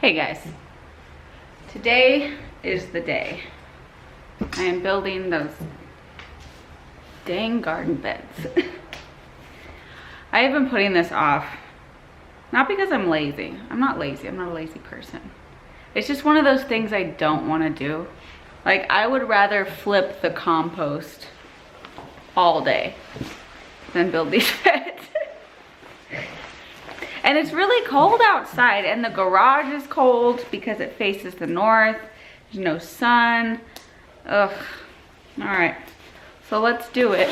Hey guys, today is the day. I am building those dang garden beds. I have been putting this off, not because I'm lazy. I'm not lazy, I'm not a lazy person. It's just one of those things I don't want to do. Like, I would rather flip the compost all day than build these beds. And it's really cold outside, and the garage is cold because it faces the north. There's no sun. Ugh. All right, so let's do it.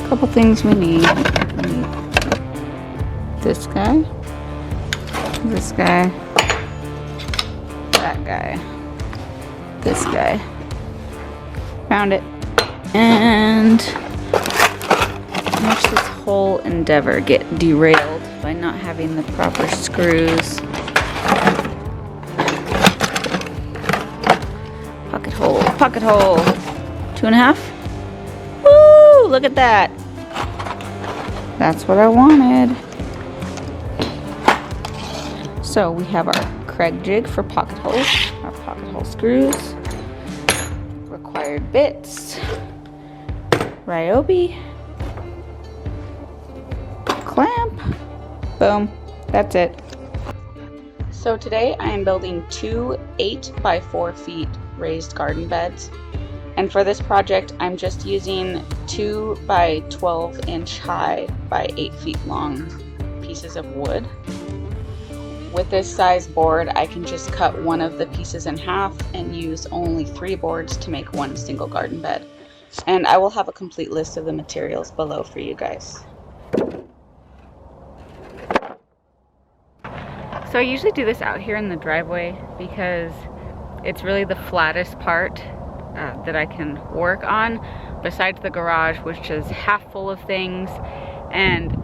Couple things we need. This guy, that guy, this guy. Found it. And watch this whole endeavor get derailed by not having the proper screws. Pocket hole, pocket hole. 2.5. Woo! Look at that. That's what I wanted. So we have our Kreg jig for pocket holes, our pocket hole screws, required bits, Ryobi, clamp, boom, that's it. So today I am building two 8 by 4 feet raised garden beds. And for this project, I'm just using 2 by 12 inch high by 8 feet long pieces of wood. With this size board, I can just cut one of the pieces in half and use only 3 boards to make one single garden bed. And I will have a complete list of the materials below for you guys. So I usually do this out here in the driveway because it's really the flattest part that I can work on, besides the garage, which is half full of things. And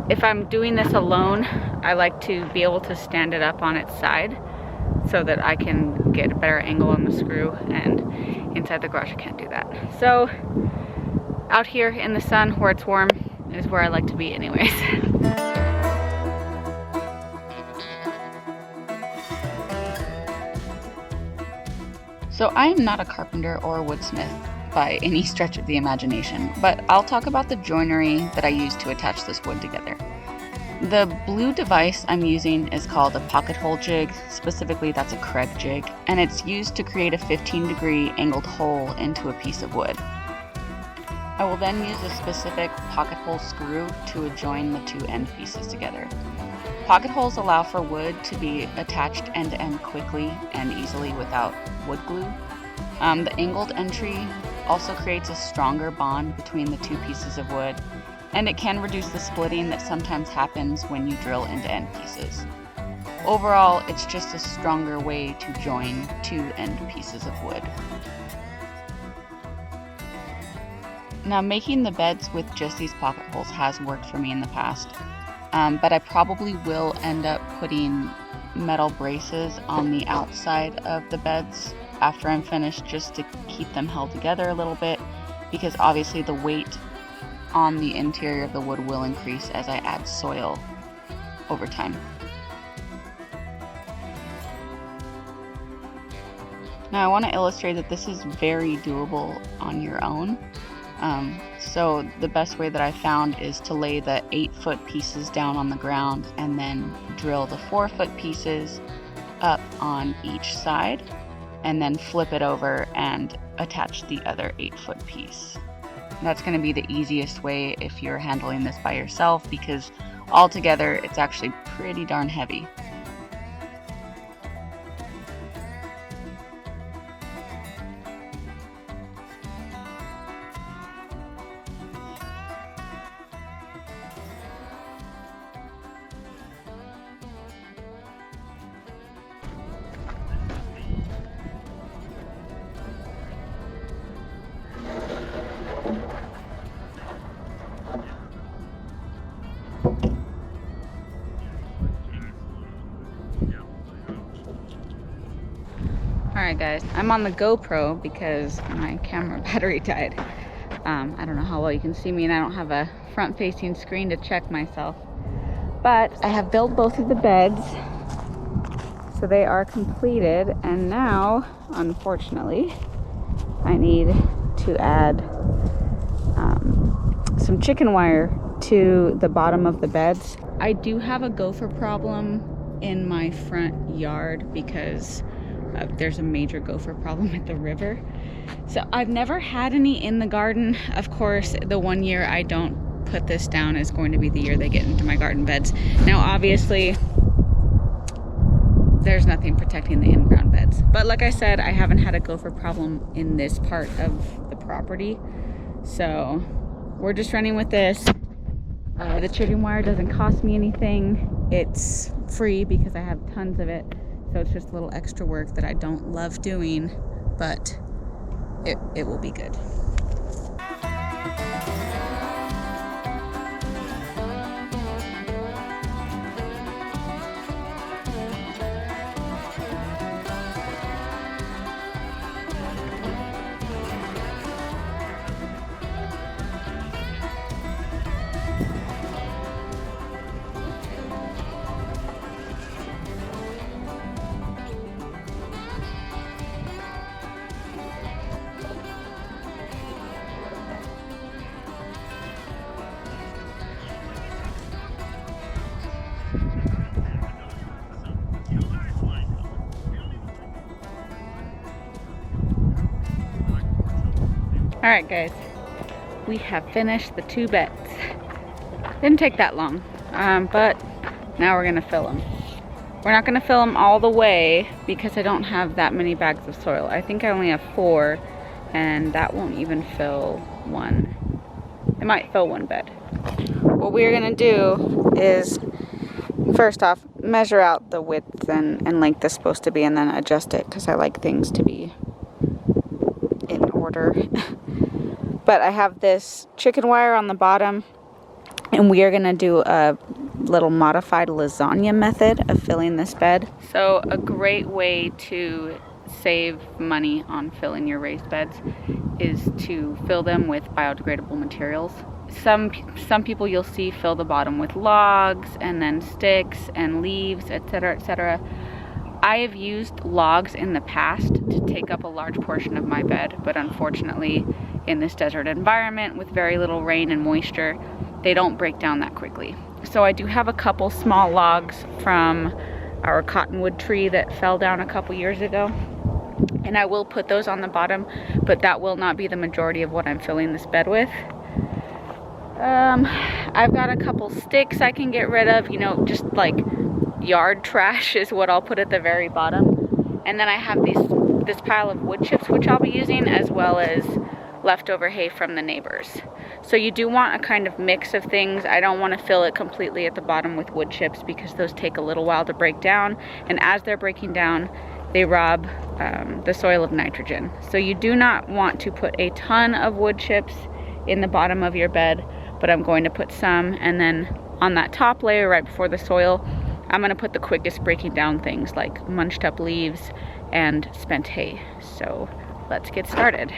if I'm doing this alone, I like to be able to stand it up on its side so that I can get a better angle on the screw, and inside the garage I can't do that. So out here in the sun where it's warm is where I like to be anyways. So I am not a carpenter or a woodsmith by any stretch of the imagination, but I'll talk about the joinery that I use to attach this wood together. The blue device I'm using is called a pocket hole jig. Specifically, that's a Kreg jig, and it's used to create a 15-degree angled hole into a piece of wood. I will then use a specific pocket hole screw to join the two end pieces together. Pocket holes allow for wood to be attached end to end quickly and easily without wood glue. The angled entry also creates a stronger bond between the two pieces of wood, and it can reduce the splitting that sometimes happens when you drill into end pieces. Overall, it's just a stronger way to join two end pieces of wood. Now, making the beds with just these pocket holes has worked for me in the past, but I probably will end up putting metal braces on the outside of the beds after I'm finished, just to keep them held together a little bit, because obviously the weight on the interior of the wood will increase as I add soil over time. Now I want to illustrate that this is very doable on your own. So the best way that I found is to lay the 8-foot pieces down on the ground and then drill the 4-foot pieces up on each side, and then flip it over and attach the other 8-foot piece. That's going to be the easiest way if you're handling this by yourself, because altogether it's actually pretty darn heavy. Alright guys, I'm on the GoPro because my camera battery died. I don't know how well you can see me, and I don't have a front-facing screen to check myself. But I have built both of the beds, so they are completed. And now, unfortunately, I need to add some chicken wire to the bottom of the beds. I do have a gopher problem in my front yard because there's a major gopher problem at the river. So I've never had any in the garden. Of course, the one year I don't put this down is going to be the year they get into my garden beds. Now, obviously, there's nothing protecting the in-ground beds. But like I said, I haven't had a gopher problem in this part of the property. So we're just running with this. The chicken wire doesn't cost me anything. It's free because I have tons of it. So it's just a little extra work that I don't love doing, but it will be good. Alright guys, we have finished the 2 beds. Didn't take that long, but now we're gonna fill them. We're not gonna fill them all the way because I don't have that many bags of soil. I think I only have 4, and that won't even fill 1. It might fill 1 bed. What we're gonna do is, first off, measure out the width and length is supposed to be, and then adjust it because I like things to be in order. But I have this chicken wire on the bottom, and we are gonna do a little modified lasagna method of filling this bed. So a great way to save money on filling your raised beds is to fill them with biodegradable materials. Some people you'll see fill the bottom with logs and then sticks and leaves, etc., etc. I have used logs in the past to take up a large portion of my bed, but unfortunately in this desert environment with very little rain and moisture, they don't break down that quickly. So I do have a couple small logs from our cottonwood tree that fell down a couple years ago, and I will put those on the bottom, but that will not be the majority of what I'm filling this bed with. I've got a couple sticks I can get rid of, you know, just like yard trash is what I'll put at the very bottom. And then I have this pile of wood chips which I'll be using, as well as leftover hay from the neighbors. So you do want a kind of mix of things. I don't want to fill it completely at the bottom with wood chips because those take a little while to break down, and as they're breaking down they rob the soil of nitrogen. So you do not want to put a ton of wood chips in the bottom of your bed, but I'm going to put some, and then on that top layer right before the soil, I'm going to put the quickest breaking down things like munched up leaves and spent hay. So let's get started.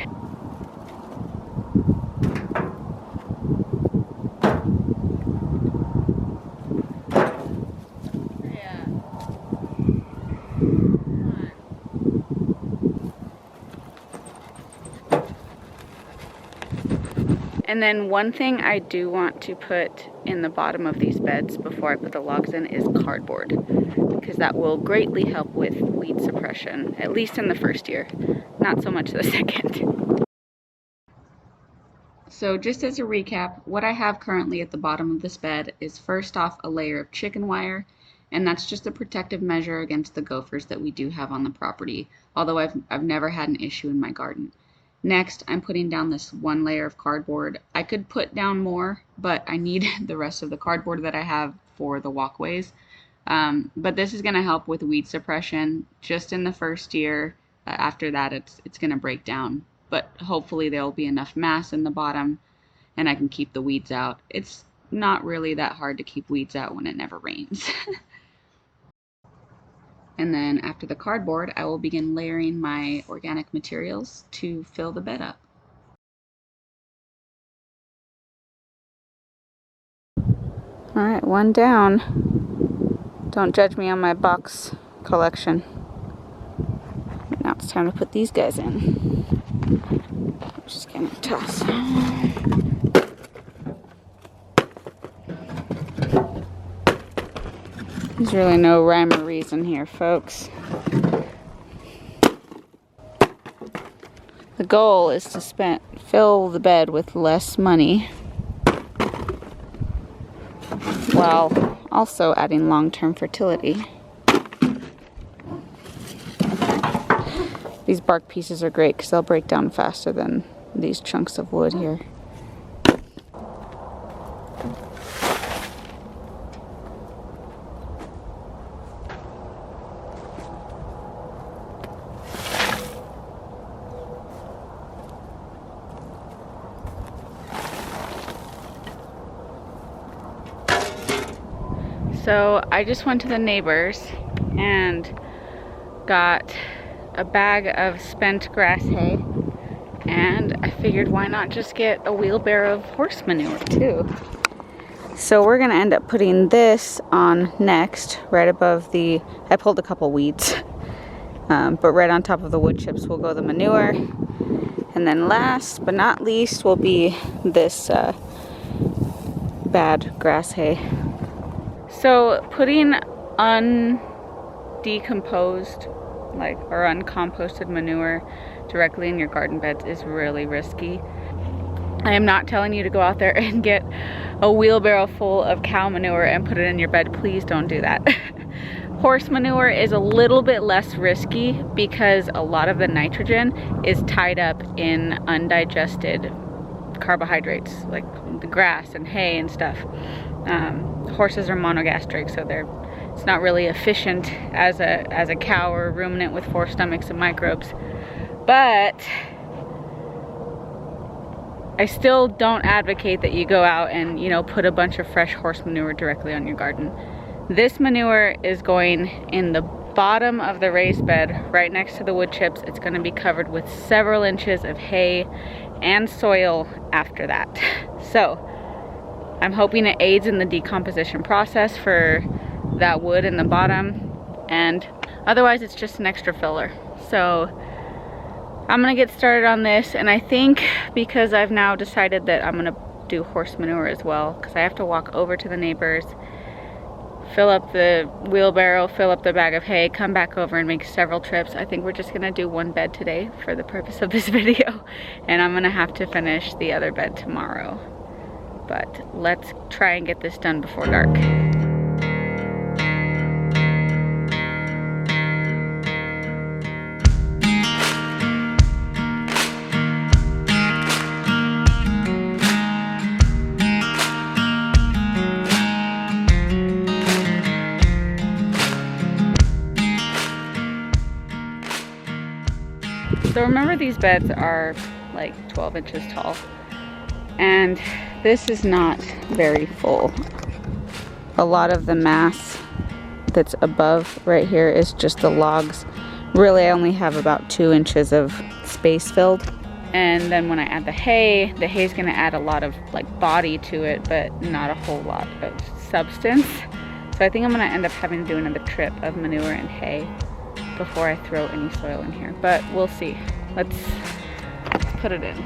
And then one thing I do want to put in the bottom of these beds before I put the logs in is cardboard, because that will greatly help with weed suppression, at least in the first year, not so much the second. So just as a recap, what I have currently at the bottom of this bed is first off a layer of chicken wire, and that's just a protective measure against the gophers that we do have on the property, although I've never had an issue in my garden. Next, I'm putting down this 1 layer of cardboard. I could put down more, but I need the rest of the cardboard that I have for the walkways. But this is going to help with weed suppression just in the first year. After that, it's going to break down. But hopefully there will be enough mass in the bottom and I can keep the weeds out. It's not really that hard to keep weeds out when it never rains. And then after the cardboard, I will begin layering my organic materials to fill the bed up. All right, one down. Don't judge me on my box collection. Now it's time to put these guys in. I'm just gonna toss them. There's really no rhyme or reason here, folks. The goal is to fill the bed with less money while also adding long-term fertility. These bark pieces are great because they'll break down faster than these chunks of wood here. So I just went to the neighbors and got a bag of spent grass hay, and I figured why not just get a wheelbarrow of horse manure too. So we're gonna end up putting this on next, right above I pulled a couple weeds, but right on top of the wood chips will go the manure. And then last but not least will be this bad grass hay. So putting undecomposed or uncomposted manure directly in your garden beds is really risky. I am not telling you to go out there and get a wheelbarrow full of cow manure and put it in your bed. Please don't do that. Horse manure is a little bit less risky because a lot of the nitrogen is tied up in undigested carbohydrates like the grass and hay and stuff. Horses are monogastric, so it's not really efficient as a cow or a ruminant with 4 stomachs and microbes. But I still don't advocate that you go out and, put a bunch of fresh horse manure directly on your garden. This manure is going in the bottom of the raised bed right next to the wood chips. It's going to be covered with several inches of hay and soil after that. So I'm hoping it aids in the decomposition process for that wood in the bottom, and otherwise it's just an extra filler. So I'm gonna get started on this, and I think because I've now decided that I'm gonna do horse manure as well, because I have to walk over to the neighbors, fill up the wheelbarrow, fill up the bag of hay, come back over and make several trips. I think we're just gonna do one bed today for the purpose of this video, and I'm gonna have to finish the other bed tomorrow. But let's try and get this done before dark. So remember, these beds are like 12 inches tall, and this is not very full. A lot of the mass that's above right here is just the logs. Really, I only have about 2 inches of space filled. And then when I add the hay's gonna add a lot of body to it, but not a whole lot of substance. So I think I'm gonna end up having to do another trip of manure and hay before I throw any soil in here, but we'll see. Let's put it in.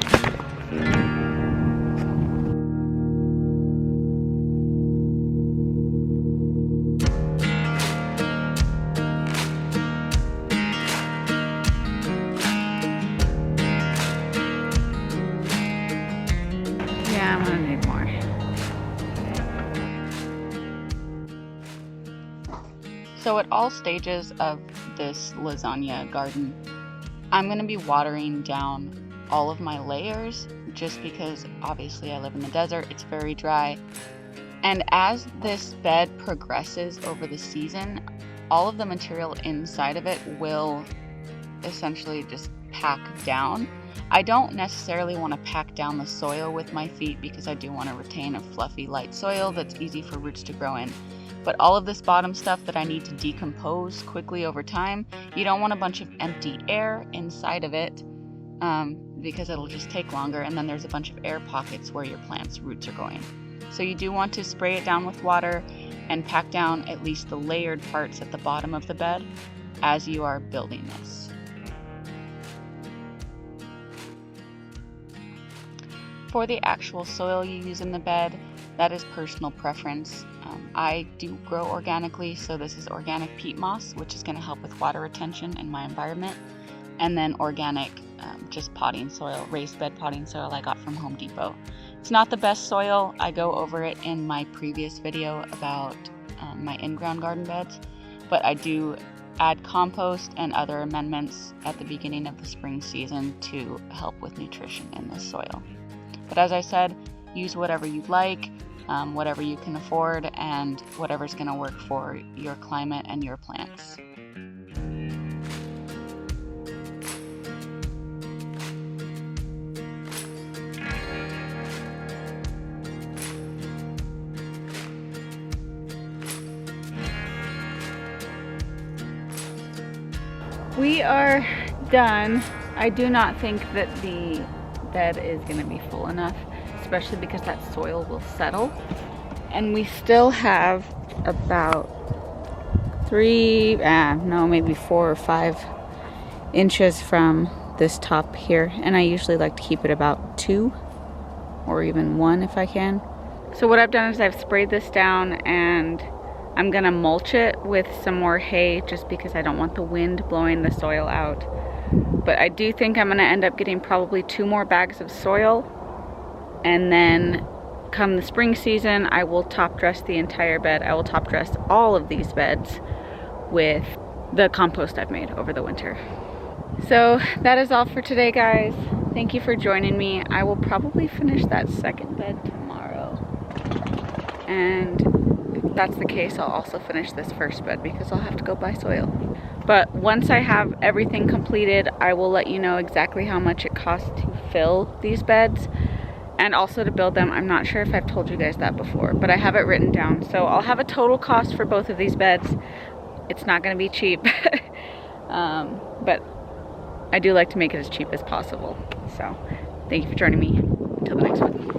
Yeah, I'm gonna need more. So at all stages of this lasagna garden, I'm going to be watering down all of my layers just because obviously I live in the desert, it's very dry. And as this bed progresses over the season, all of the material inside of it will essentially just pack down. I don't necessarily want to pack down the soil with my feet because I do want to retain a fluffy, light soil that's easy for roots to grow in. But all of this bottom stuff that I need to decompose quickly over time, you don't want a bunch of empty air inside of it because it'll just take longer, and then there's a bunch of air pockets where your plant's roots are going. So you do want to spray it down with water and pack down at least the layered parts at the bottom of the bed as you are building this. For the actual soil you use in the bed, that is personal preference. I do grow organically, so this is organic peat moss, which is going to help with water retention in my environment, and then organic just potting soil, raised bed potting soil I got from Home Depot. It's not the best soil. I go over it in my previous video about my in-ground garden beds, but I do add compost and other amendments at the beginning of the spring season to help with nutrition in this soil. But as I said, use whatever you'd like, whatever you can afford, and whatever's going to work for your climate and your plants. We are done. I do not think that the bed is going to be full enough, especially because that soil will settle. And we still have about maybe 4 or 5 inches from this top here. And I usually like to keep it about 2 or even 1 if I can. So what I've done is I've sprayed this down, and I'm gonna mulch it with some more hay just because I don't want the wind blowing the soil out. But I do think I'm gonna end up getting probably 2 more bags of soil, and then come the spring season, I will top dress the entire bed. I will top dress all of these beds with the compost I've made over the winter. So that is all for today, guys. Thank you for joining me. I will probably finish that second bed tomorrow. And if that's the case, I'll also finish this first bed because I'll have to go buy soil. But once I have everything completed, I will let you know exactly how much it costs to fill these beds and also to build them. I'm not sure if I've told you guys that before, but I have it written down. So I'll have a total cost for both of these beds. It's not going to be cheap, but I do like to make it as cheap as possible. So thank you for joining me. Until the next one.